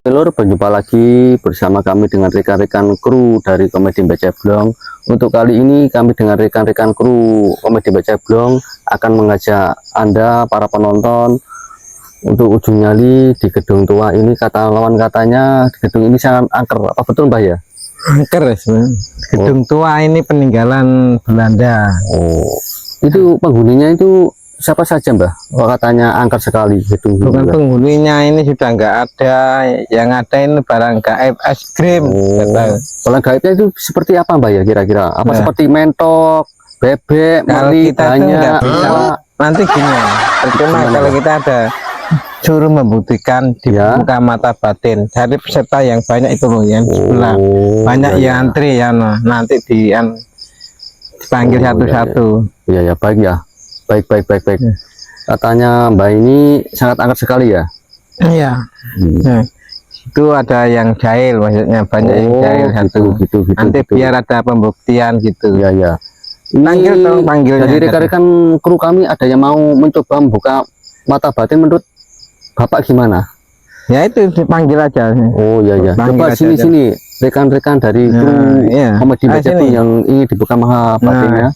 Lur, berjumpa lagi bersama kami dengan rekan-rekan kru dari Komedi Mbah Ceblong. Untuk kali ini kami dengan rekan-rekan kru Komedi Mbah Ceblong akan mengajak Anda para penonton untuk ujung nyali di gedung tua ini. Kata lawan katanya gedung ini sangat angker, apa betul Mbah ya? Angker ya sebenarnya. Gedung tua ini peninggalan Belanda. Oh, itu penghuninya itu siapa saja Mbah? Oh, katanya angker sekali gedung. Bukan penghuninya, ini sudah nggak ada. Yang ada ini barang gaib, es krim. Barang gaibnya itu seperti apa Mbah ya kira-kira? Apa seperti mentok, bebek, Kalau meli, kita itu banyak? nggak bisa. Nanti gini, percuma kalau kita ada suruh membuktikan di buka mata batin dari peserta yang banyak itu loh, yang sebelah banyak yang antri ya, nanti dipanggil satu-satu. Iya ya, baik ya. Baik. Katanya Mbak ini sangat angker sekali ya. Iya. Nah, itu ada yang jahil, maksudnya banyak yang jahil gitu. Nanti biar ada pembuktian gitu. Iya. Panggilnya. Jadi rekan-rekan kru kami ada yang mau mencoba membuka mata batin, menurut Bapak gimana? Ya itu dipanggil aja. Oh iya. Coba sini rekan-rekan dari kru Komedi Mbah Ceblong yang ingin dibuka mata batinnya.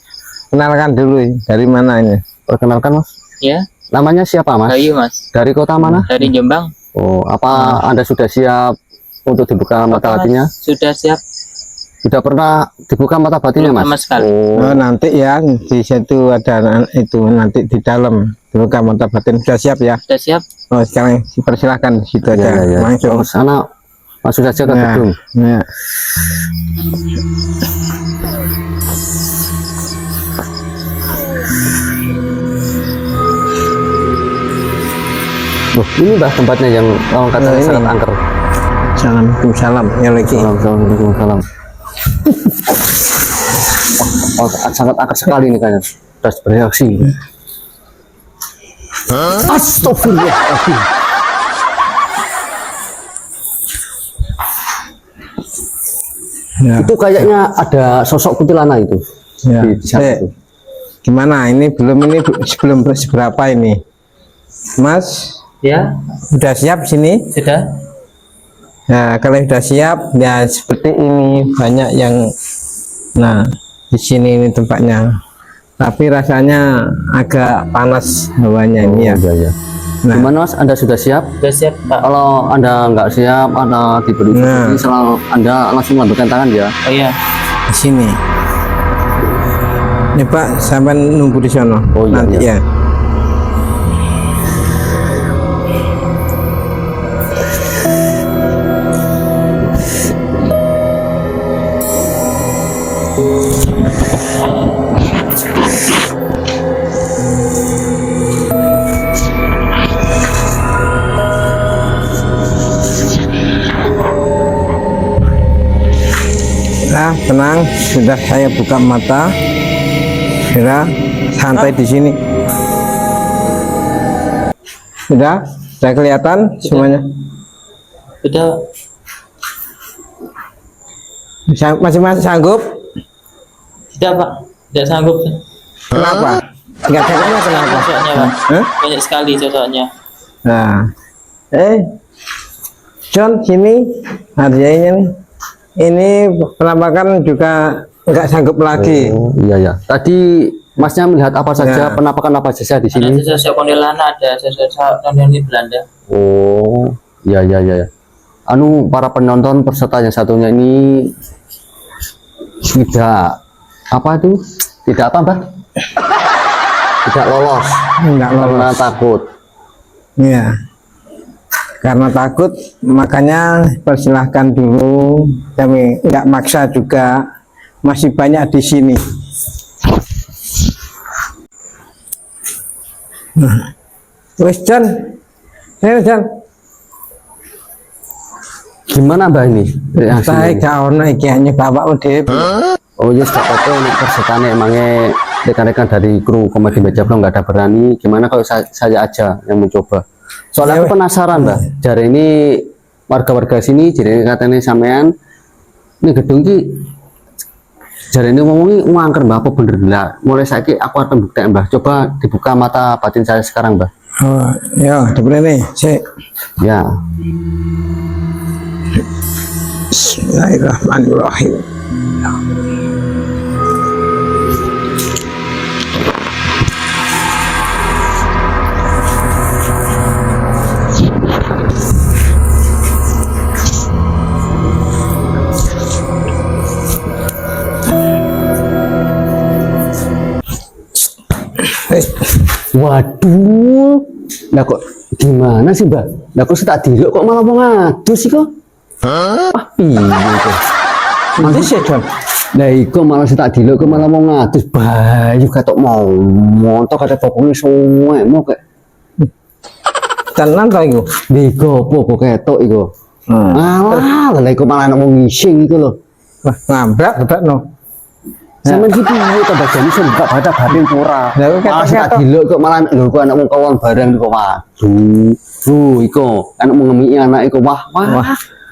Kenalkan dulu, dari mana ini? Perkenalkan Mas. Ya. Namanya siapa Mas? Bayu Mas. Dari kota mana? Dari Jombang. Oh, apa Anda sudah siap untuk dibuka mata batinnya? Sudah siap. Sudah pernah dibuka mata batinnya Mas? Sama sekali. Oh, nanti ya di situ ada itu, nanti di dalam dibuka mata batin. Sudah siap ya? Sudah siap. Oh, sekarang dipersilahkan situ aja. Langsung ke sana, masuk saja ke gedung. Ya. Ini Mbah tempatnya yang orang katanya sangat angker. Salam ya lagi. Salam. Sangat angker sekali nih kayaknya. Terus bereaksi. Astagfirullahaladzim. Ya. Itu kayaknya ada sosok kuntilanak itu. Ya. Di sana itu. Gimana ini sebelum seberapa ini, Mas? Ya. Sudah siap sini? Sudah. Nah, kalau sudah siap ya seperti ini, banyak yang di sini ini tempatnya. Tapi rasanya agak panas hawanya ini ya. Iya. Nah, gimana Mas, Anda sudah siap? Sudah siap Pak. Kalau Anda nggak siap, Anda diberi ini selalu Anda langsung lambaikan tangan ya. Oh iya. Di sini. Ini Pak, sampai nunggu di sana. Oh iya. Nanti ya. Nah, tenang, sudah saya buka mata. Sudah santai di sini. Sudah kelihatan semuanya. Sudah. Masih sanggup? Tidak Pak. Tidak sanggup. Kenapa? Enggak sanggupnya kenapa? Sosoknya Pak. Banyak sekali sosoknya. Nah, John sini harganya nih. Ini penampakan juga nggak sanggup lagi. Oh iya. Tadi Masnya melihat apa saja, penampakan apa saja di sini? Ada sosok kuntilanak, ada sosok di Belanda. Oh iya. Anu, para penonton peserta yang satunya ini tidak apa itu? Tidak apa Mbak? Tidak lolos. Enggak lolos. Karena takut. Iya. Karena takut, makanya persilahkan dulu. Kami nggak maksa juga, masih banyak di sini. Wes John, Gimana Mbak ini? Baik, kau naik hanya bapak udah. Oh yes, apa ini persertanya emangnya rekan-rekan dari kru Komedi Mbah Ceblong nggak ada berani. Gimana kalau saya aja yang mencoba? Soalnya aku penasaran Mbak. Jadi ini warga-warga sini, jadi katanya sampean ini gedung ki Jadi ini ngomongin angker Mbah, apa bener lah. Mulai saiki aku akan bukti Mbah. Coba dibuka mata batin saya sekarang Mbah. Oh, ya, diberi nih, sih. Ya. Bismillahirrahmanirrahim. Waduh, lah kok gimana sih mbak? Lah kok saya tak dilok kok malah mau ngadu sih kok? Ah piye kok? Nanti sih John. Lah iku malah saya tak dilok kok malah mau ngadu. Bayu katok mau montok kata pokoknya semua mau kayak Tenan ta iku? Bego apa kok ketok iku? Alah, lah iku malah mau ngising iku lho. Wah, ngambrak no. Sampe gitu ya tambah jane sing buka badak batin ora. Lah kok Malah saya tak dilok kok malah lho kok anakmu kawan bareng kok waduh. Iku anakmu ngemi anak iku wah.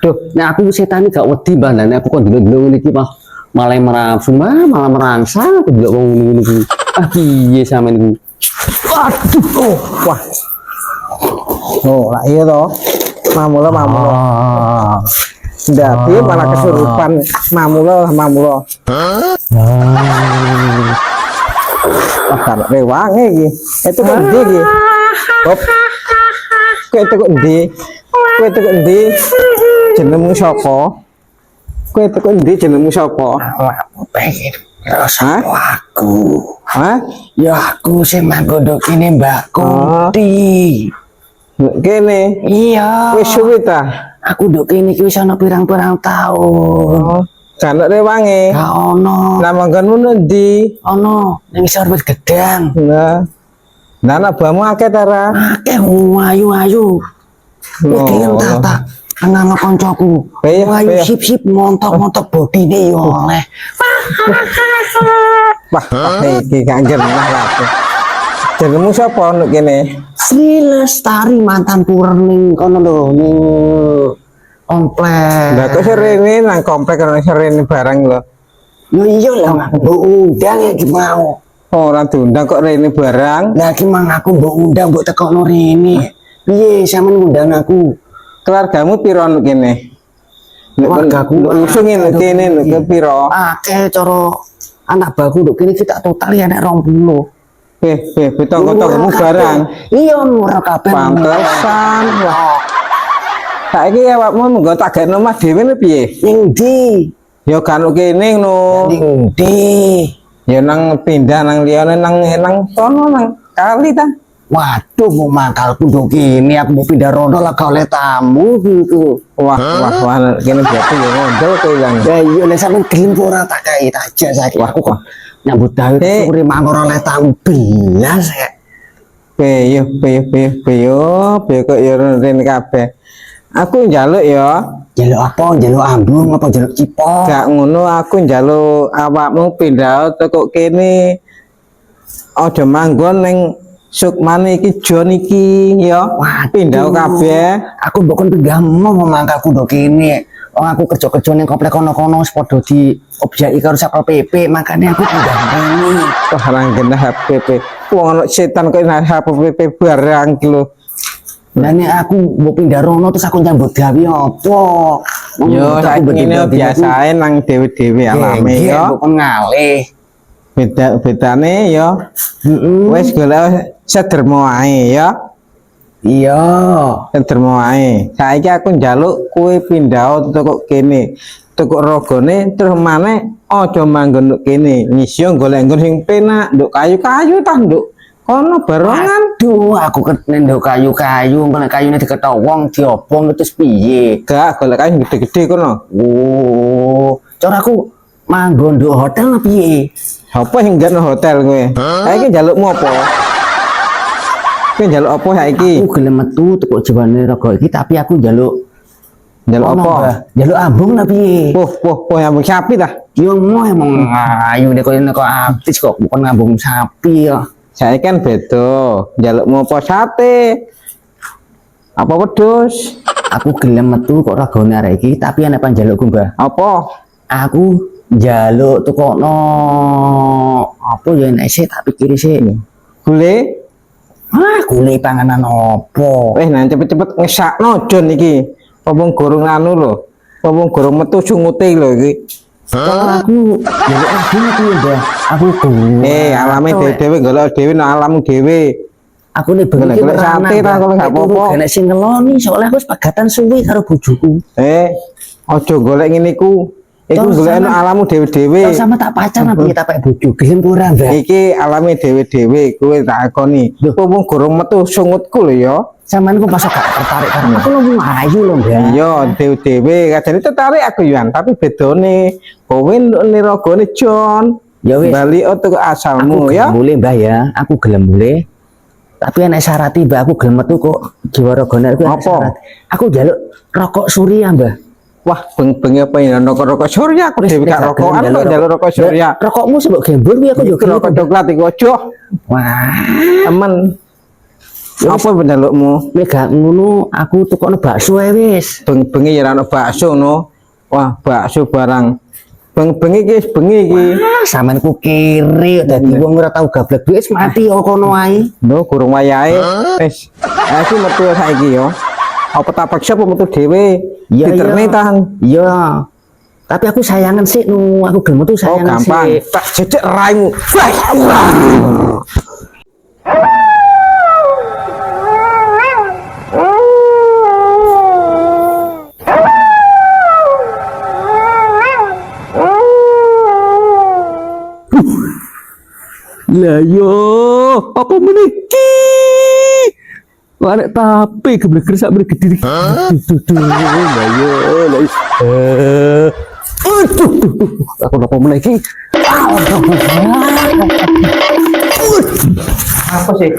Duh, Nah aku setan gak wedi bandane aku kok delok-delok ngene iki mah malah merafsu malah merangsang aku delok wong ngene iki. Ah piye sampean iku? Waduh, wah. Oh, lah iya toh. Mamula. Dadi malah kesurupan mamula. Kan rewange iki. Itu kok ndi iki? Hop. Kowe itu kok ndi? Jenengmu sapa? Kowe itu kok ndi jenengmu sapa? aku. Hah? Ya aku sing manggono kene Mbak Kunti. Kene. Iya. Wis suwe ta? Aku nduk kene iki wis ana pirang-pirang taun. Kan rewange. Gak ono. Lah manggonmu ndi? Ono ning Sarbet Gedang. Nah. Lah anak buahmu akeh ta ra? Akeh ayu-ayu. Iki tata kenal koncoku. Iya, Ayu iya. sip-sip montok-montok bodine yo oleh. Wah, iki gak genah lah. Jenengmu sapa nduk kene? Sri Lestari mantan purer ning kono lho ning komplek. Lah kok serene nang komplek karo serene barang lho. Yo iya lah, mbok undang ya ki mau. Ora diundang kok rene barang. Lah ki mang aku mbok undang mbok tekono rene. Piye sampean ngundang aku? Keluargamu piro nduk kene? Keluargaku usungin nduk kene nduk piro? Akeh cara anak baku nduk kene kita total ya nek 20. Betong-betongmu barang. Iya murah kabeh. Pantesan. Wah. Saiki awakmu menggo tak gakno omah dhewe piye? Ning ndi? Ya kan kene ngono. Ning ndi? Ya nang pindah nang liyane nang sono nang kali ta. Waduh mau mangkalku nduk kene aku mau pindah rono lah kau oleh tamu gitu. Wah, kene berarti ya ngondol kowe ilang. Ya iya nek sampean gelem ora tak kei aja saiki. Aku kok nyambut gawe sore mangkon oleh tamu belas ya. Peyo kok ya rene kabeh. Aku njaluk ya. Jaluk apa? Jaluk ambung apa jaluk cipok? Gak ngono aku njaluk awakmu pindah teko kene. Aja manggon ning Sukmane iki Jon iki ya. Pindah kabeh. Aku mbok kon pindah mau mangkalku nduk kene. Wong aku kerja-kerja ning komplek kono-kono wis padha di objeki karo Satpol PP, makane aku pindah kene. Wah, genah HPP. Wong ana setan kok nang HPP barang ki lho. Lah nek aku mau pindah rono terus aku nyambut gawe apa? Yo saiki ngene biasae nang dhewe-dhewe alame ya. Kok ngalih. Bedane ya. Wis golek sedermo ae ya. Iya. Sedermo ae. Saiki aku njaluk kowe pindah teko kene. Teko rogone terus maneh aja manggon nduk kene. Ngisio golek nggon sing penak, nduk kayu-kayu ta nduk kono barongan. Aduh, aku ketene nduk kayu-kayu, ngene kayune dikethok wong diobong terus piye? Gak golek kayu gede-gede kono. Oh, cara aku manggon nduk hotel piye? Apa sing gak hotel kowe? Saiki njalukmu apa? Kowe njaluk apa saiki? Aku gelem metu teko jewane rego iki tapi aku njaluk apa? Njaluk ambung ta piye? Ambung sapi ta? Yo mau emang ayu nek kok artis kok bukan ngambung sapi ya. Saya kan beda, njalukmu apa sate? Apa wedhus? Aku gelem metu kok regane arek iki tapi ana panjalukku, Mbah. Apa? Aku njaluk tukokno apa ya nek sik tak pikir sik. Gule? Gule panganan apa? Nang cepet-cepet ngesakno Jon iki. Wong gorong anu lho. Wong gorong metu sungute lho iki. Kalau aku ya lagi aku ya aku Alame dhewe golek dhewe nang alammu dhewe. aku nih bengi Golek sate ta kalau gak apa-apa. Nek sing ngeloni soalnya aku wis pegatan suwi karo bojoku. Aja golek ngene iku. Iku Toh, golek sama- nang alammu dhewe-dhewe. Kalau sama tak pacaran piye tak pek bojo gelem ora, Mbak? Iki alame dhewe-dhewe kowe tak akoni. Wong gorong metu sungutku lho ya. Sampeyan kok pasok gak tertarik karo aku lu ayu lho, Mbak. Iya, dhewe-dhewe kadane tertarik aku Yuan, tapi bedone kowe niragane Jon. Ya wis. Bali ke asalmu ya. Boleh, Mbak ya. Aku gelem boleh. Tapi enek syarat Mbak, aku gelem metu kok jiwaragane aku enek Apa? syarat. Aku njaluk rokok Surya, Mbak. Wah, bengi apa ini rokok Surya aku dhewe gak rokokan kok njaluk rokok Surya. Rokokmu sebab gembur kuwi aku yo Iki rokok coklat iki ojo. Wah, Temen. Apa penjalukmu? nek gak ngono aku tukokno bakso ae wis. Bengi ya ana bakso no. Wah, bakso barang. Bengi iki wis bengi iki. Ah, sampean ku kiri dadi wong ora tau gablek wis mati kok kono ae. Lho, gurung wayahe. Wis. Aku metu saiki yo. Apa tak paksa apa metu dhewe? Diterne tahan. Iya. Tapi aku sayangan sih nu, aku gelem tuh Oh, sayangan gampang. sih. Tak cecek raimu. Lah yo, apa meniki? Arek tapi gebleger sak bergediri. Duh, lah yo, lah. Aku apa meniki? Apa sih?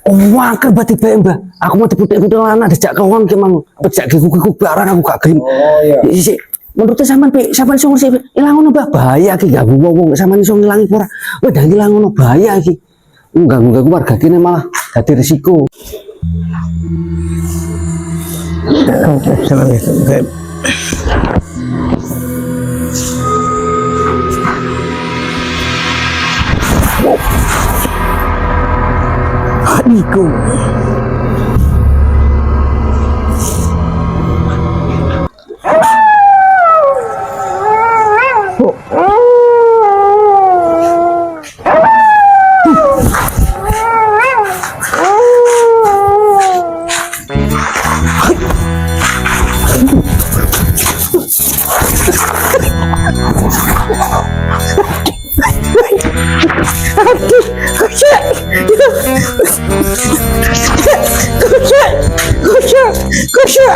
Oh, wakil berarti Mbak. Aku mau diputik-putik anak dijak kawan ki mang. Pejak kikuk-kikuk barang aku gak gelem. Oh iya. Isi menurut sampean sampean iso ngerti ilang ngono Mbak bahaya iki ganggu wong sampean iso ngilangi ora. Wah dah ilang ngono bahaya iki. Ganggu warga kene malah dadi risiko. Iku. Kusya.